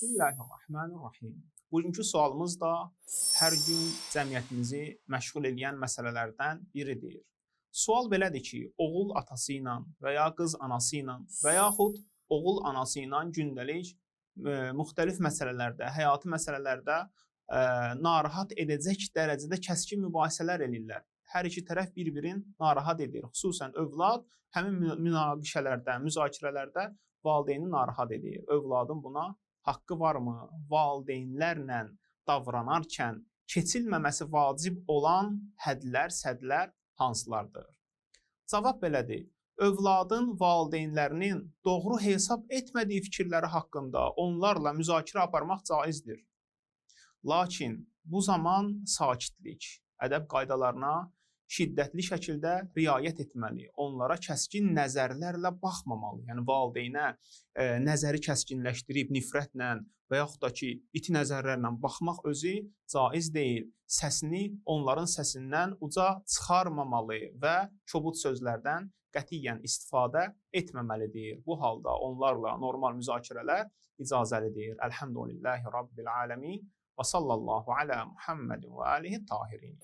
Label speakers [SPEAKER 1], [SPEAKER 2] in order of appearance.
[SPEAKER 1] Bismillahirrahmanirrahim. Bugünkü sualımız da hər gün cəmiyyətimizi məşğul edən məsələlərdən biridir. Sual belədir ki, oğul atası ilə və ya qız anası ilə və yaxud oğul anası ilə gündəlik müxtəlif məsələlərdə, həyati məsələlərdə narahat edəcək dərəcədə kəskin mübahisələr eləyirlər. Hər iki tərəf bir-birini narahat edir. Xüsusən övlad həmin münaqişələrdə, müzakirələrdə valideyni narahat edir. Övladın buna haqqı varmı? Valideynlərlə davranarkən keçilməməsi vacib olan hədlər, sədlər hansılardır? Cavab belədir. Övladın valideynlərinin doğru hesab etmədiyi fikirləri haqqında onlarla müzakirə aparmaq caizdir. Lakin bu zaman sakitlik, ədəb qaydalarına şiddətli şəkildə riayət etməli, onlara kəskin nəzərlərlə baxmamalı. Yəni valideynə nəzəri kəskinləşdirib nifrətlə və yaxud da ki, iti nəzərlərlə baxmaq özü caiz deyil. Səsini onların səsindən uca çıxarmamalı və kobud sözlərdən qətiyyən istifadə etməməlidir. Bu halda onlarla normal müzakirələr icazəlidir. Elhamdülillahi Rabbil aləmin və sallallahu alə Muhammedin və alihi tahirin.